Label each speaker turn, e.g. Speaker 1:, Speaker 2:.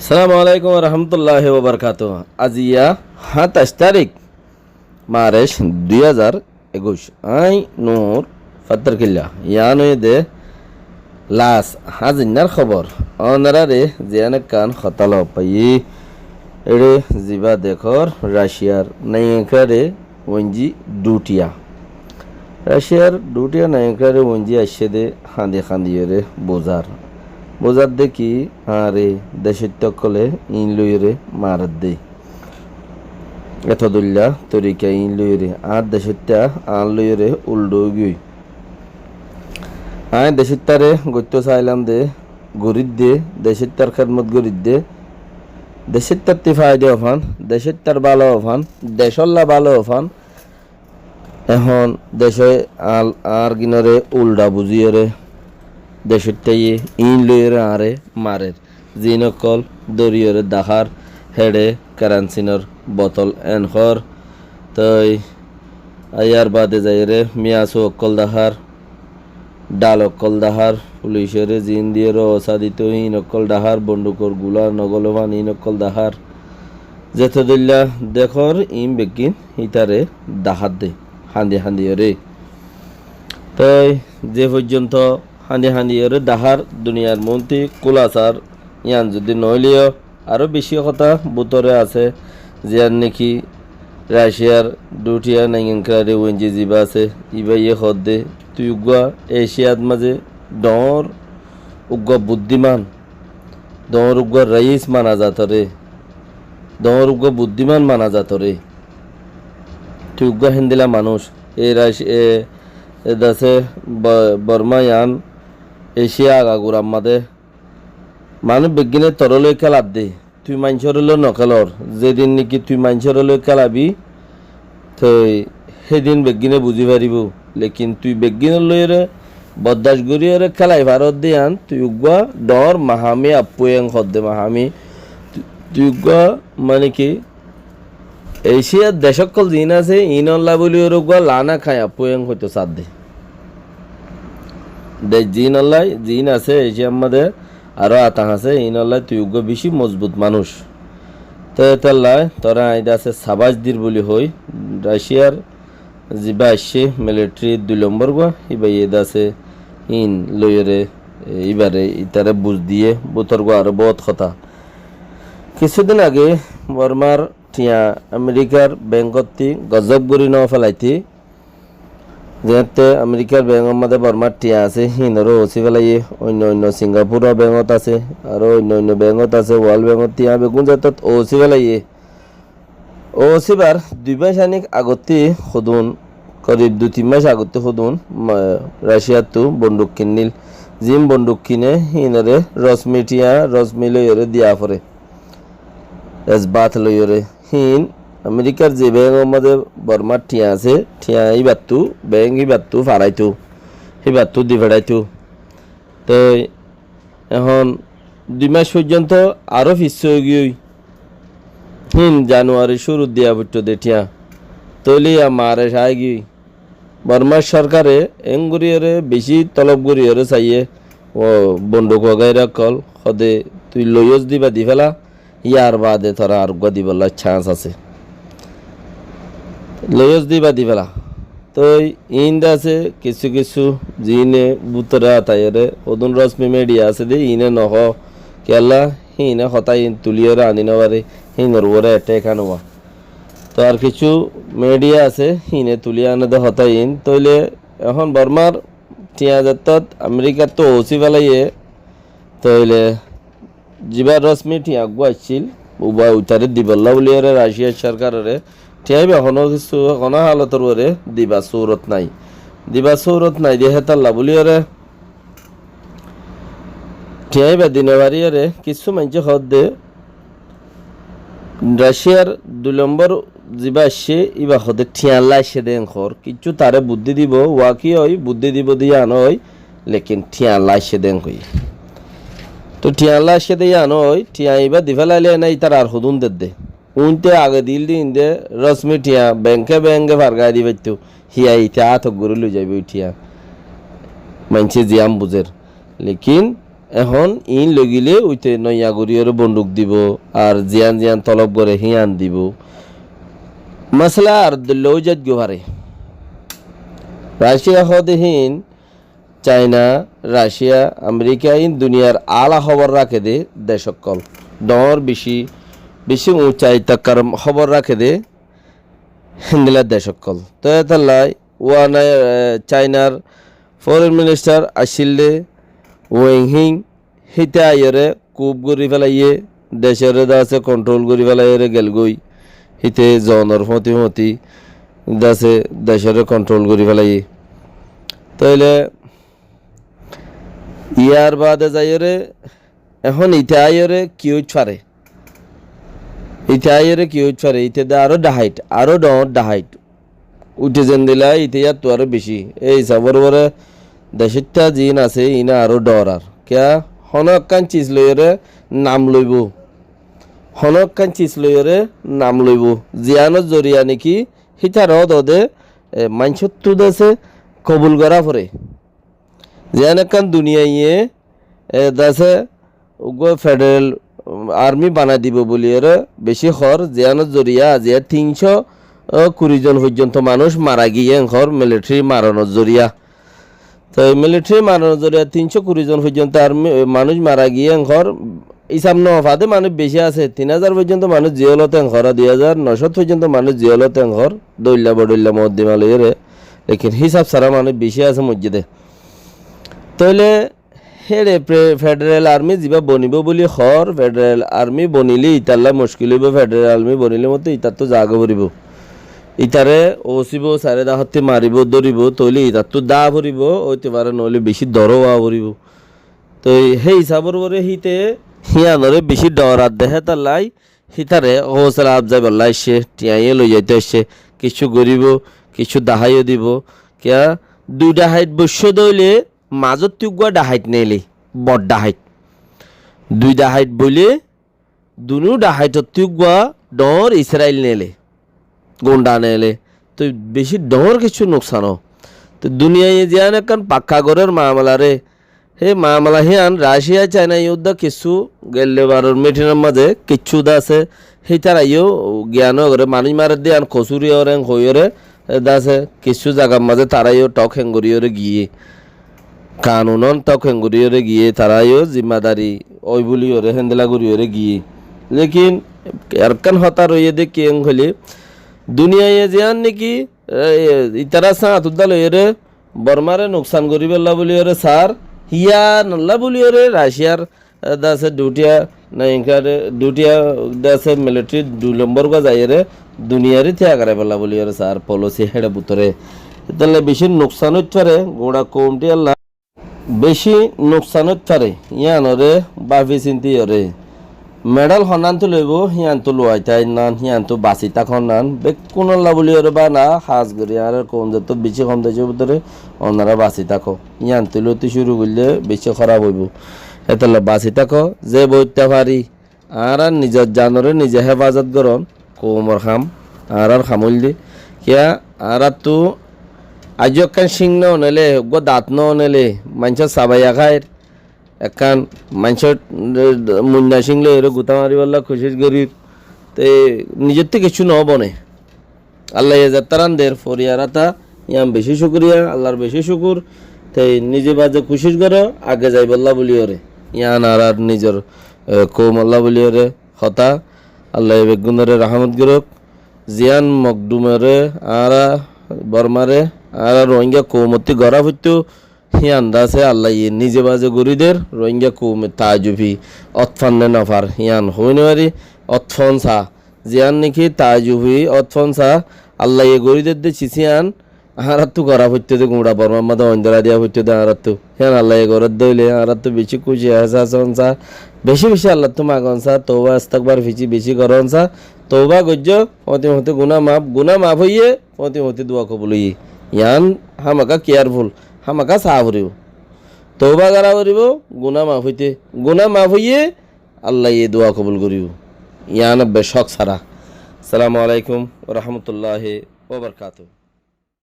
Speaker 1: সালামু আলাইকুম রহমতুল্লাহ ওবরকাত। আজিয়া 27 তারিখ মার্চ 2021। আই নূর ফাত্তার কিল্লা ইয়ানই দে লাস হাজিনার খবর অনারারে জিয়ানে কান খতাল পাই এড়ে জিবা দেখর রাশিয়ার নায়িকারে ওঞ্জি ডুটিয়া রাশিয়ার ডুটিয়া নায়িকারে ওঞ্জি আসছে দে হাঁদি খান্দিয়ে বোঝার দেখি আরে দেশের তকলে ইন লইরে মারাত দে এত দুল্লা তরিকা ইন লইরে আর দেশেরটা আন লইরে উল্টো গই আয় দেশের তারে গত্য চাইলাম দে গরিব দে দেশের তার খেদমত গরিব দে দেশের তার ফায়দা অফান দেশের তার ভালো অফান দেশল্লা ভালো অফান এখন দেশে আর গিনরে উল্টা বুঝিয়ে দেশটাই ইন লইরে আরে মারের জিনকল দরিয়রে দাহার হেডে কারানসিনর বোতল এনখর তই আয়ার বাদে যাইরে মিয়াসু অকল দাহার ডাল অকল দাহার পুলিশেরে জিন দিয়ে রসা দিত ইন অকল দাহার বন্দুকর গুলা নগলভান ইন অকল দাহার যেত দিল্লা দেখর ইম বেকিন ইতারে দাহার দে হান্দি রে তই যে পর্যন্ত হান্দি ওরে দাহার দুনিয়ার মন্ত্রী কুলাসার ইয়ান যদি নইলেও আরও বেশি কথা বুতরে আছে যার নাকি রাশিয়ার ডুটিয়া নাইংকারে ওয়েঞ্জি জিবা আছে ইবা ইয়ে হদ্দে তুই উগুয়া এশিয়াত মাঝে ডর উগুয়া বুদ্ধিমান ডর উগুয়া রাইস মানা যাতরে ডর উগুয়া বুদ্ধিমান মানা যাতরে তুই উগুয়া হিন্দিলা মানুষ এ রাশিয়া দাসে বর্মা ইয়ান এশিয়া আগাগুর আমাদের মানুষ বিজ্ঞানে তরলৈ খেলাত দে তুই মানুষের হলেও নখেলর যেদিন নাকি তুই মানুষের হলেও খেলাবি তুই সেদিন বিজ্ঞানে বুঝি পারিব লেকিন তুই বিজ্ঞানের লইরে বদাস গরিয়রে খেলাই ভারত দিয়ে আন তুই উগুয়া ডর মাহামি আপুয়েং হদ্দে মাহামি তুই উগুয়া মানে কি এশিয়ার দেশকল জিন আছে ইনল্লা বলি ওর উগুয়া লানা খায় আপুয়েং হয়তো সাদ দে দেশ জিন আল্লাহ জিন আছে এশিয়ার মধ্যে আরও আতাং আছে ইন আল্লাহ তুই উগ্র বেশি মজবুত মানুষ তো এতাল্লাহ তোরা আইদা আছে সাবাস দির বলি হই রাশিয়ার জিবা আসছে মিলিটারি 2 নম্বর গা ইবাই এদা আছে ইন লইরে এইবারে ইতারে বুঝ দিয়ে বোতর গো আরো বহুত কথা কিছুদিন আগে বর্মার টিয়া আমেরিকার ব্যাংকতি গজব গড়ি ন ফেলাইতি যেতে আমেরিকার ব্যাংকের মধ্যে বর্মার টিয়া আছে হিনরও ওসি ফেলাইয়ে অন্য সিঙ্গাপুরও ব্যাংকত আছে আর অন্য ব্যাংকত আছে ওয়ার্ল্ড ব্যাংকত টিয়া বেগুন যাতত ওসি ফেলাইয়ে ওসিবার 2 মাস আনিক আগতে সদুন করিব 2-3 মাস আগতে সদুন রাশিয়ার তো বন্দুক কিনিল জিম বন্দুক কিনে হিনরে রসমি লইরে দিয়া পরে এসবাত লইরে হিন আমেরিকার যে ব্যাংকের মধ্যে বর্মার টিয়া আছে টিয়া এই বাত্তু ব্যাংক এই বাত্তু ফাড়াইতো সেই বাত্তু দি ফেড়াইতো তো এখন 2 মাস পর্যন্ত আরও ফিস গিয়ে জানুয়ারি শুরু দিয়া বুট্টো দে টিয়া তৈলি মারে সাই গিয়ে বর্মার সরকারে এঙ্গুরিয়রে বেশি তলব গুরিয়রে চাইয়ে ও বন্দুক গাইরা কল সদে তুই লইয়স দিবা দি ফেলা ইয়ার বাদে তোরা আর গা দিবলা চান্স আছে লয়স দিবা দি ফেলা তো ইন্দা আছে কিছু জিনে বুতরা তাইরে ওদুন রশ্মি মেডিয়া আছে দে ইনে নহ কেলা হিনে হতাই তুলিয়রে আনি নবারে হিনর ওরে অ্যাটাক আনবা তো আর কিছু মিডিয়া আছে হিনে তুলিয়া আনে দে হতাই ইন তইলে এখন বর্মার টিয়া যাত্তত আমেরিকার তো ওসি ফেলাইয়ে তইলে জিবার রশ্মি টিয়া গুয়াইছিল উবা উতারে দিবল্লা বলিয়ারে রাশিয়ার সরকারের টিয়াইবে এখনো কিছু কোনো হালতর ওরে দিবা সৌরত নাই দিয়ে হেতাল্লা বলিয়ারে টিয়াইবে দিনে বাড়িয়ারে কিছু মানুষ হদ দে রাশিয়ার 2 নম্বর জিবা আসছে ইবা হদে ঠিয়াল্লা আসে দেন খর কিছু তারে বুদ্ধি দিব ওয়াকি হয় বুদ্ধি দিব দিয়ে আনো হয় লেকিন ঠিয়াল্লা আসে দেন কই তো টিয়াল্লা আসে দিয়ে আনো হয় টিয়া ইবা দিফেলাইলে নাই তার আর হুদুন দে উনতে আগে দিল দিন দে রশ্মি টিয়া ব্যাংকে ফারগাই দিবে তো হিয়া ইতে আত গরু লই যাবে টিয়া মানছে জিয়াম বুঝের লেকিন এখন ইন লগিলে উইতে নয়া গরিয়র বন্দুক দিব আর জিয়ান জিয়ান তলব করে হিয়ান দিব মশলা আর লৌজাত গুহারে রাশিয়া হদহীন চাইনা রাশিয়া আমেরিকা ইন দুনিয়ার আলা খবর রাখে দে দেশকল ডর বেশি বেশি উঁচাই তাকার খবর রাখে দে হিন্দিলার দেশকল তো এতাল্লাই ওয়ান চাইনার ফরেন মিনিস্টার আসিলে ওয়েংহিং হিতে আইরে কুপ গড়ি ফেলাইয়ে দেশের দাসে কন্ট্রোল করি ফেলাইরে গেলগই হিতে জনের মতি দাসে দেশের কন্ট্রোল করি ফেলাই তাইলে ইয়ার বাদে যাইরে এখন ইতে আইরে কি ছাড়ে ইতে আইরে কি ছাড়ে ইতে দে আরো ডাহাইট উঠে যেন দিলা ইতে ইয়ার তো আরো বেশি এই সবর বরে দেশটা জিন আছে ইনা আরো ডর আর কিয়া হনকান চিজ লইরে নাম লইব হনকান চিজ লইরে নাম লইব জিয়ানোর জরিয়া নাকি হিতার দে মানসত্তু দেশে কবুল করা পরে জিয়ান একান দুনিয়া ইয়ে দেশে ফেডারেল আর্মি বানাই দিব বলি বেশি খর জিয়ানোর জরিয়া আজিয়া 320 জন পর্যন্ত মানুষ মারা গিয়ে ঘর মিলিটারি মারানোর জরিয়া তো মিলিটারি মারানোর জরিয়া 320 জন পর্যন্ত আর্মি মানুষ মারা গিয়ে ঘর ইসাম নফাতে মানুষ বেশি আছে 3000 পর্যন্ত মানুষ জিয়লতে ঘর 2900 পর্যন্ত মানুষ জিয়লতে ঘর দইল্লা বডইল্লা মদ্দিমালয়ের লেকিন হিসাব সারা মানুষ বেশি আছে মসজিদে তাইলে হেরে ফেডারেল আর্মি যা বনিব বলি খর ফেডারেল আর্মি বনিলে ইতাল্লা মুশকিল হইব ফেডারেল আর্মি বনিলে মতো ইতার তো জাগ ভরিব ইতারে ওসিব সারে দাহতে মারিব ধরিব তৈলে ইতার তো দা ভরিব হইতে পারে নইলে বেশি দরওয়া ভরিব তো সেই হিসাবর পরে হিতে হিয়ানরে বেশি ডরাত দেহে তাল্লাই হিতারে হৌসলা আবজাই বল্লা এসে টিয়াইয়ে লই যাইতে এসে কিছু গরিব কিছু দাহাইও দিব কিয়া 2 ডাহাইট বস্য দইলে মাজত তুগুয়া ডাহাইট নেলে বড় ডাহাইট 2 ডাহাইট বলে দুনু ডাহাইট তুগুয়া ডর ইসরায়েল নেলে গোন্ডা নেলে তো বেশি ডর কিছু নোকসান তো দুনিয়ায় জিয়ান এখন পাক্কা ঘরের মামলা রে হে মামলা হিয়ান রাশিয়া চাইনা যুদ্ধ কিছু গেলে বারোর মিটিনের মাঝে কিচ্ছু আছে সেই তারাইও জ্ঞান করে মানুষ মারে দিয়ে আন কচুরি ওরে হইরে দাসে কিছু জায়গার মাঝে তারাইও টক হেঙ্গুরিওরে গিয়ে কানুনন টক হেঙ্গুরিওরে গিয়ে তারাইও জিম্মাদারি ওই বলি ওরে হেন্দেলা গুরিওরে গিয়ে লেকিন এরকান হতা রইয়ে দে কেং হলে দুনিয়ায় জিয়ান নাকি ইতারা সাঁতুদ্দা লইরে বর্মারে নোকসান করি পেলা বলি ওরে সার হিয়া নল্লা বলি ওরে রাশিয়ার দাসে দুটিয়া না ইনকারে দুটিয়া দাসে মিলিটারি 2 নম্বর গা যাইরে দুনিয়ারে থিয়া করে পেলা বলি ওরে সার পলিসি হেডে বুতরে তাহলে বেশি নোকসান হচ্ছে গোড়া কমটি আল্লাহ বেশি নোকসান হচ্ছে ইয়ানরে বাফি চিন্তি ওরে মেডাল হনান তো লইব হিয়ান তো লোয়াই তাই নান হিয়ান তো বাসি তখন নান বেকুনল্লা বলি ওরে বা না হাজ করি আর কোন যত বেশি কম দেছে ভিতরে ওনারা বাসি থাকো হিয়ান তো লইতে শুরু করলে বেশি খারাপ হইব এতলা বাসি থাকো যে বইতে পারি আর নিজের জানরে নিজে হেফাজত করন কোমর খাম আর খামল দি কিয়া আর তো আজ একখান সিং ন নেলে গো দাঁত ন নেলে মানুষের সাবাইয়া খায় একান মানুষের মুন্না সিংলে এর গুতা মারি বললা খুশির গরিব তে নিজের থেকে কিছু ন বনে আল্লাহ যাত্রান দের ফরিয়ারাতা ইয়াম বেশি শুক্রিয়া আল্লাহর বেশি শুকুর তাই নিজে বাজে খুশির করো আগে যাই বললা বলি ওরে ইয়ান আর নিজের কৌম আল্লাহ বলি ওরে হতা আল্লাহ বেগুনরে রহমত গরক জিয়ান মকদুমরে আর বর্মারে আর রোহিঙ্গা কৌমতি গড়া হইতো হিয়ান দাসে আল্লাহ নিজে বাজে গরিদের রোহিঙ্গা কৌমে তাজুভি অতফান্নে নফার হিয়ান হইনওয়ারি অতফন সা জিয়ান নাকি তাজুভি অতফন সা আল্লাহ গরিদের দে চিসিয়ান আহারাত্তু গড়া হইতে দে গুঁড়া বর্মার মাদা অঞ্জলা দিয়া হইতে দে আহারাত্তু হিয়ান আল্লাহ গরত দইলে আহারাত্তু বেশি খুশি হাসান সা বেশি বেশি আল্লাহ তো মাগন সা তৌবা আস্তাকবার ফিচি বেশি করন সা তৌবা গজ্জ হতে হতে গুনা মাফ হইয়ে হতে দোয়া কবুল হইয়ে ইয়ান হামাকা কেয়ারফুল হামাকা চাহ ভরিব তৌবা করা ভরিব গুনা মাফ হইয়ে আল্লাহ ইয়ে দোয়া কবুল করিব ইয়ান বেশক সারা। আসসালামু আলাইকুম ওয়া রাহমাতুল্লাহি ওয়া বারাকাতুহু।